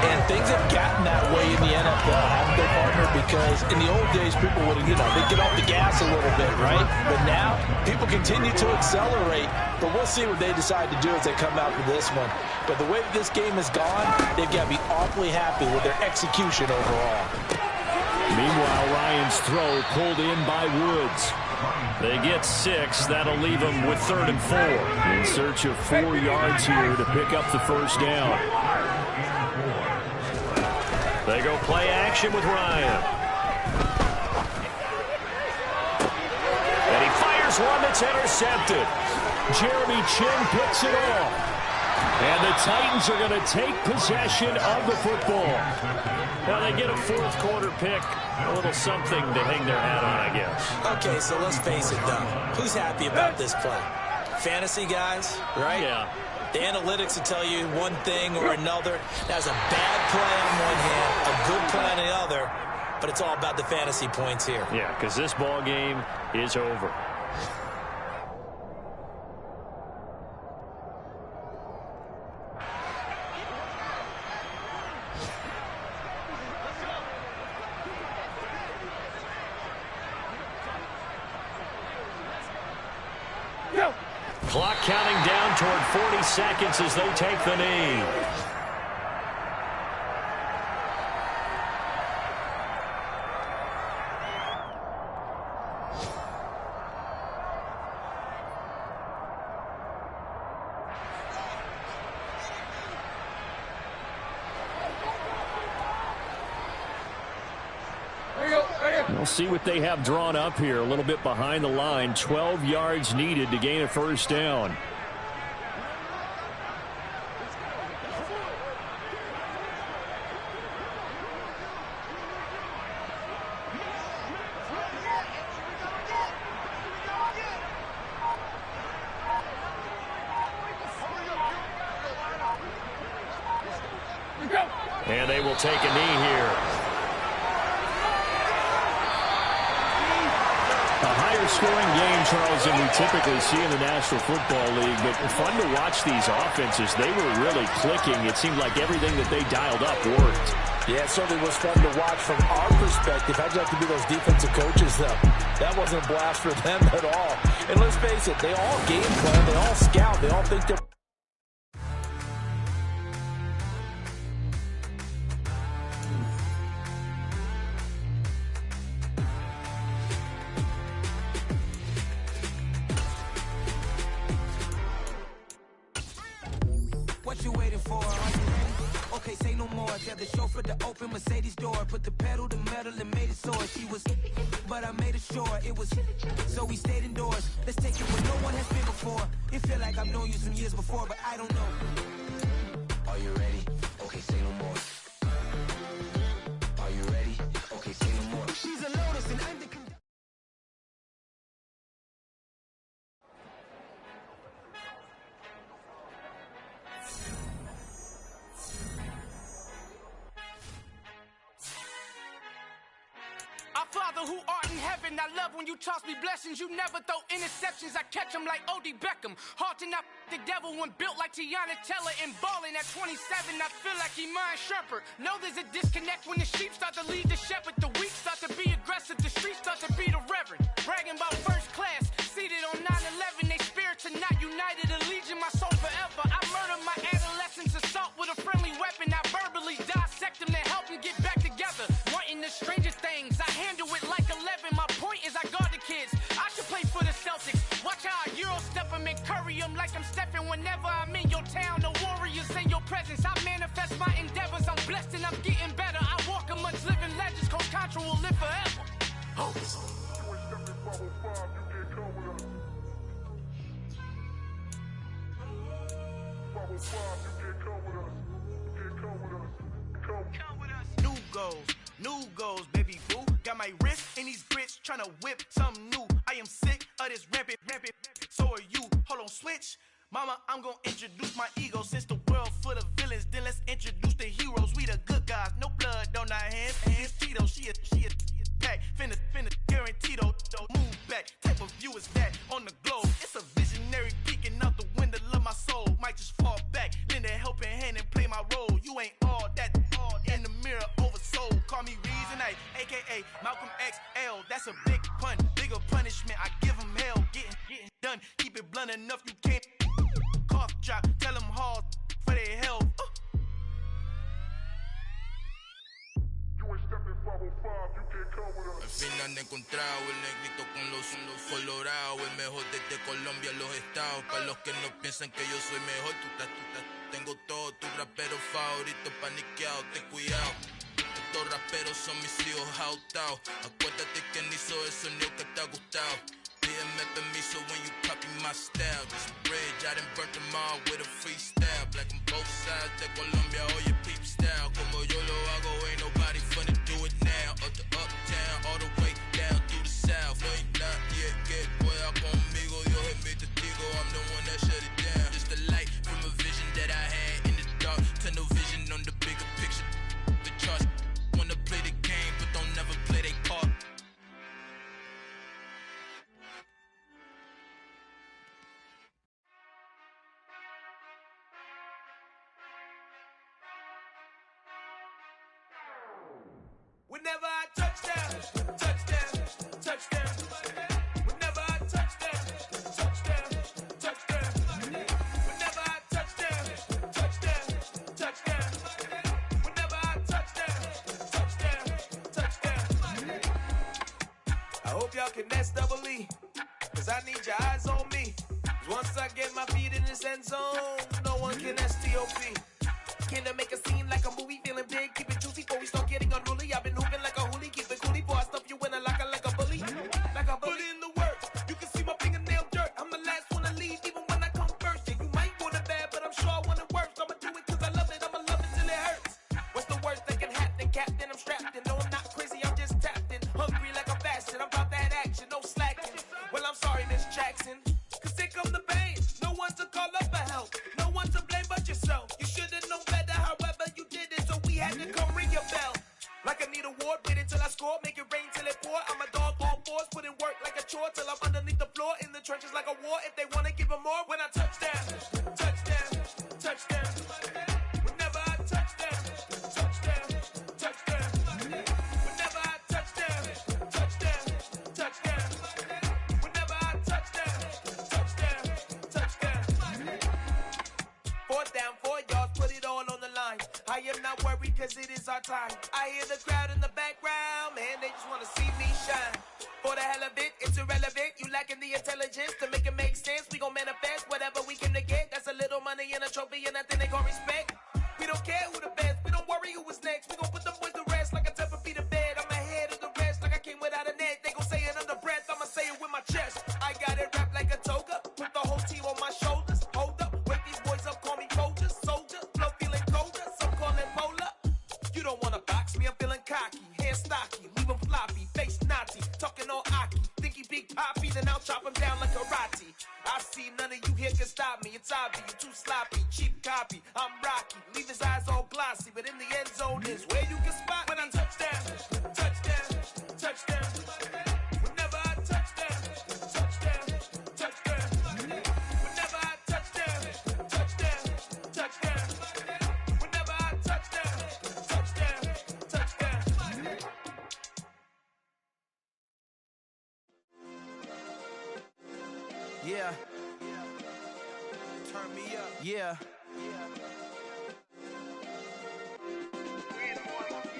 And things have gotten that way in the NFL, haven't they, partner? Because in the old days, people would, they'd get off the gas a little bit, right? But now, people continue to accelerate, but we'll see what they decide to do as they come out for this one. But the way that this game has gone, they've got to be awfully happy with their execution overall. Meanwhile, Ryan's throw pulled in by Woods. They get 6. That'll leave them with 3rd and 4. In search of 4 yards here to pick up the first down. They go play action with Ryan. And he fires one that's intercepted. Jeremy Chinn picks it off. And the Titans are going to take possession of the football. Now they get a 4th quarter pick, a little something to hang their hat on, I guess. Okay, so let's face it, though. Who's happy about this play? Fantasy guys, right? Yeah. The analytics will tell you one thing or another. That's a bad play on one hand, a good play on the other, but it's all about the fantasy points here. Yeah, because this ball game is over. Clock counting down toward 40 seconds as they take the knee. We'll see what they have drawn up here. A little bit behind the line. 12 yards needed to gain a first down. And they will take a knee here. low-scoring game, Charles, than we typically see in the National Football League, but fun to watch these offenses. They were really clicking. It seemed like everything that they dialed up worked. Yeah, it certainly was fun to watch from our perspective. How'd you like to be those defensive coaches, though? That wasn't a blast for them at all. And let's face it, they all game plan, they all scout, they all think they're... What you waiting for? Are you ready? Okay, say no more. Tell the chauffeur to open Mercedes door. Put the pedal to metal and made it soar. She was, but I made it sure it was. So we stayed indoors. Let's take it where no one has been before. It feel like I've known you some years before, but I don't know. Are you ready? Okay, say no more. Are you ready? Okay, say no more. She's a Lotus and I'm the conductor. Our Father who art in heaven, I love when you toss me blessings. You never throw interceptions, I catch them like O.D. Beckham. Hard to not the devil when built like Tiana Teller and balling at 27. I feel like Iman Shumpert. Know there's a disconnect when the sheep start to lead the shepherd. The weak start to be aggressive, the streets start to be the reverend. Bragging about first class, seated on 9/11. They spirits are not united, a legion, my soul forever. I murder my adolescence, assault with a friendly weapon. I verbally dissect them to help them get back together. Wanting the strangest things, I handle it like 11. My point is I guard the kids. I should play for the Celtics. Watch how I Euro step them and curry them like I'm stepping. Whenever I'm in your town, the Warriors in your presence. I manifest my endeavors. I'm blessed and I'm getting better. I walk amongst living legends. Coach Contra will live forever. Oh. New goals, baby boo. Got my wrist in these grits, tryna whip something new. I am sick of this rampant. So are you. Hold on, switch. Mama, I'm gonna introduce my ego. Since the world full of villains, then let's introduce the heroes. We the good guys, no blood on our hands. Hands Tito, she a pack. Finna, guaranteed, move back. Type of view is that on the globe. It's a visionary peeking out the window of my soul. Might just fall back, lend a helping hand and play my role. You ain't all that in the mirror oversold. Call me Reason A, aka Malcolm XL. That's a big pun, bigger punishment. I give him hell, getting done. Keep it blunt enough, you can't cough drop. Tell them hard for their health. Al fin han encontrado el negrito con los colorados, el mejor desde Colombia, los estados. Para los que no piensan que yo soy mejor, tengo todos tus raperos favoritos paniqueados, ten cuidado. Estos raperos son mis hijos jautados. Acuérdate que ni hizo el sonido que te ha gustado. Pídeme permiso when you copy my style. This bridge, I done burnt them all with a freestyle. Black on both sides de Colombia, oye peep style. Como yo lo hago, ain't nobody finna do it now. Up to uptown, all the way down through the south. No hay nadie que pueda conmigo. Dios es mi testigo, I'm the one that shut it down. Just the light from a vision that I had in the dark. Tunnel vision on the bigger picture. The charts wanna play the game, but don't never play their part. Whenever I touchdown. Whenever I touchdown. Whenever I touchdown. Whenever I touchdown. I hope y'all can nest double E, cause I need your eyes on me. Once I get my feet in this end zone, no one can STOP. Can I make a scene like a movie, feeling big, keep it juicy before we start getting unruly. I've been hooping like a hoolie, keep it coolie before I stuff you in a locker like a bully. Like a bully. Put in the work, you can see my fingernail dirt. I'm the last one to leave, even when I come first. Yeah, you might want it bad, but I'm sure I want it worse. I'ma do it cause I love it, I'ma love it till it hurts. What's the worst that can happen, Captain? I'm strapped in, no I'm not crazy, I'm just tapped in. Hungry like a bastard, I'm about that action, no slacking. Well, I'm sorry, Miss Jackson, cause here come the pain. No one to call up for help, no one to blame but yourself. You should've known better, however you did it, so we had to come ring your bell. Like I need a award, wait until I score, make it rain till it pour. I'm a dog on fours, put in work like a chore till I'm underneath the floor in the trenches like a war. If they wanna give them more, when I touch down, touchdown, touchdown. Whenever I touch down, touchdown, touchdown. Whenever I touch down, touchdown, touchdown. Whenever I touch down, touchdown, touchdown. 4th down, 4 yards, put it all on the line. I am not worried cause it is our time. I hear the crowd in the background, man, they just wanna see me shine. For the hell of it, it's irrelevant. You lacking the intelligence to make it make sense. We gon' manifest whatever we came to get. That's a little money and a trophy and nothing they gon' respect. We don't care who the best, we don't worry who was next. We gon' put them boys to rest like a 10 feet of bed. I'm ahead of the rest like I came without a net. They gon' say it under breath, I'ma say it with my chest. I got it wrapped like a toga, put the whole team on my shoulders. Hold up, wake these boys up, call me Folger, soldier. Flow feeling colder, some call it polar. You don't wanna box me, I'm feeling cocky. Hair stocky, leave him floppy, face naughty. Talking all aki, think he big poppy, then I'll chop him down like karate. I see none of you here can stop me. It's obvious, you too sloppy, cheap copy. I'm Rocky, leave his eyes all glossy, but in the end zone is where you can spot when I touch down, touchdown, touchdown. Whenever I touch down, touchdown, touchdown. Whenever I touch down, touchdown, touchdown. Whenever I touch down, touchdown, touchdown. Yeah. Turn me up. Yeah.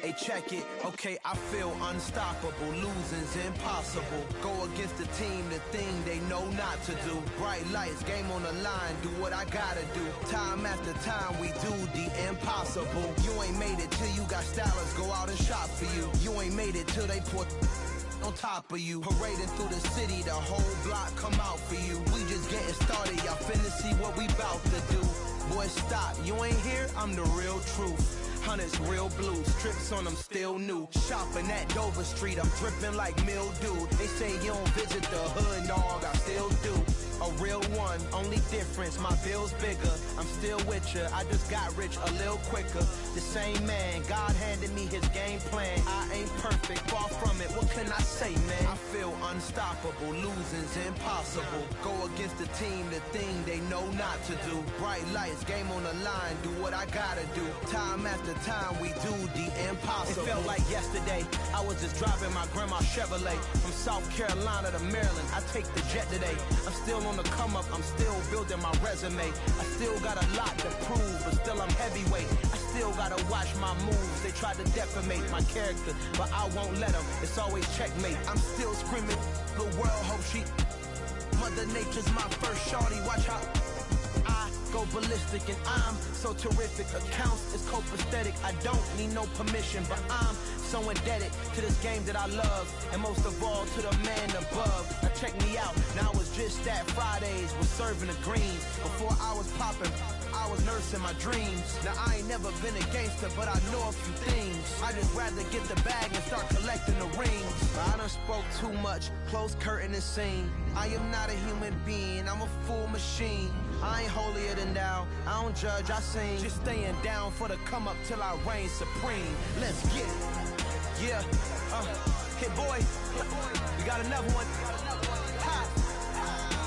Hey, check it. Okay, I feel unstoppable. Losing's impossible. Go against the team, the thing they know not to do. Bright lights, game on the line. Do what I gotta do. Time after time, we do the impossible. You ain't made it till you got stylers. Go out and shop for you. You ain't made it till they put on top of you. Parading through the city, the whole block come out for you. We just getting started, y'all finna see what we bout to do. Boy, stop, you ain't here, I'm the real truth. Hunters, real blue, strips on them still new. Shopping at Dover Street, I'm dripping like mildew. They say you don't visit the hood, dog, I still do. A real one, only difference, my bill's bigger. I'm still with ya, I just got rich a little quicker. The same man, God handed me his game plan. I ain't perfect, far from it, what can I say, man? I feel unstoppable, losing's impossible. Go against the team, the thing they know not to do. Bright lights, game on the line, do what I gotta do. Time after time, we do the impossible. It felt like yesterday, I was just driving my grandma's Chevrolet. From South Carolina to Maryland, I take the jet today. I'm still on the come up, I'm still building my resume. I still got a lot to prove, but still I'm heavyweight. I still gotta watch my moves. They try to defamate my character, but I won't let them. It's always checkmate. I'm still screaming, the world hope she. Mother Nature's my first shorty, watch how I go ballistic and I'm so terrific. Accounts is copacetic, I don't need no permission, but I'm so indebted to this game that I love, and most of all to the man above. Now check me out, now it's just that Fridays was serving the greens. Before I was popping, I was nursing my dreams. Now I ain't never been a gangster, but I know a few things. I just rather get the bag and start collecting the rings. I done spoke too much, close curtain and scene. I am not a human being, I'm a full machine. I ain't holier than thou, I don't judge, I sing. Just staying down for the come up till I reign supreme. Let's get it. Yeah, Hit Boy, we got another one. Ha.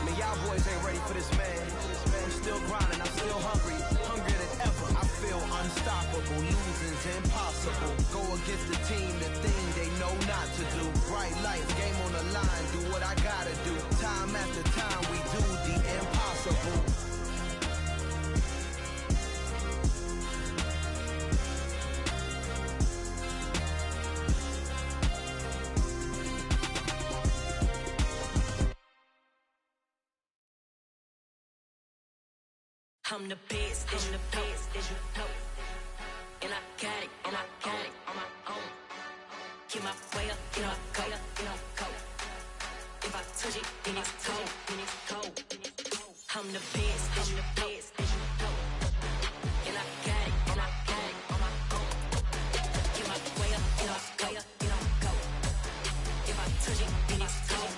Man, y'all boys ain't ready for this, man. I'm still grinding, I'm still hungry, hungrier than ever. I feel unstoppable, losing's impossible. Go against the team, the thing they know not to do. Bright lights, game on the line, do what I gotta do. Time after time, we do the impossible. I'm the best, I'm the best, as you know. And I got it on my own. Get my way up, get my go. If I touch it, then it's cold. I'm the best, as you know. And I got it on my own. Get my way up, get my go. If I touch it, then it's cold.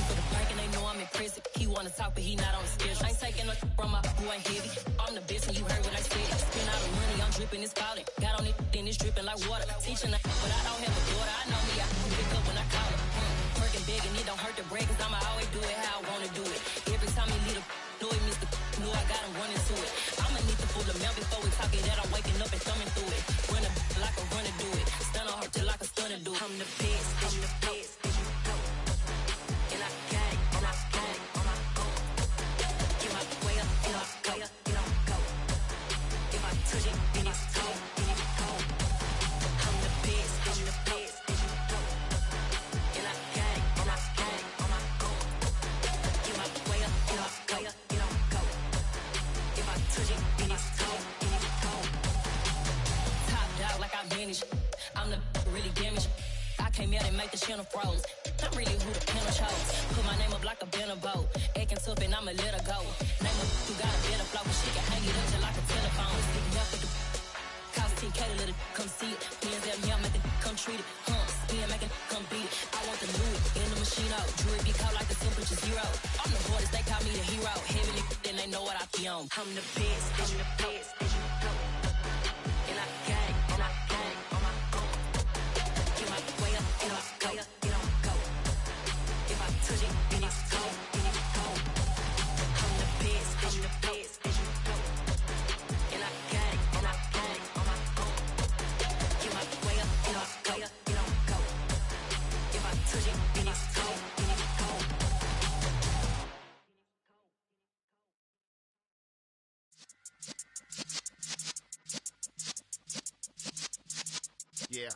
For the park and they know I'm impressive. He wanna talk, but he not on the schedule. I ain't taking no from my boy heavy. I'm the best and you heard what I said. Spend all the money, I'm dripping, it's falling. Got on it, then it's dripping like water. Teaching her, but I don't have a daughter. I know me, I can pick up when I call her. Working figure that I'm waking up and thumbing through it. Run a like a runner do it. Stun on her till like a stunner do it. I'm the best, I'm the best. And I got it, and I got it on my own. Get my way up, and I go, and I go. If I touch it, then it's cold, then it's cold. I'm the best, I'm the best. And I got it, and I got it on my own. Get my way up, and I go, and I go. If I touch it, then it's cold, then it's cold. Top dog like I manage. I'm the really damaged. I came out and make the channel froze. I'm really who the panel chose. Put my name up like a banner boat. Acting tough and I'ma let her go. Name her who got a better flow. She can hang it up just like a telephone. Sticking up with the cause 10K to let it come see it. Hands at me, I make it come treat it. Spin, make it come beat it. I want the Louis in the machine out. Jewelry be caught like the temperature 0. I'm the hardest, they call me the hero. Heavily, then they know what I be on. I'm the best, I'm the best. And I got it, and I got it on my own. Get my way up, and I go, and I go. If I touch it, then it's cold, then it's cold. I'm the best, I'm the best. And I got it, and I got it on my own. Get my way up, and I go, and I go. If I touch it, then it's cold, then it's cold. Yeah.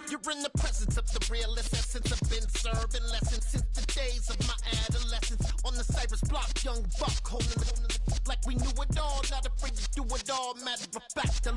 You're in the presence of the realest essence. I've been serving lessons since the days of my adolescence. On the Cypress block, young buck holding the like we knew it all. Not afraid to do it all. Matter of fact, a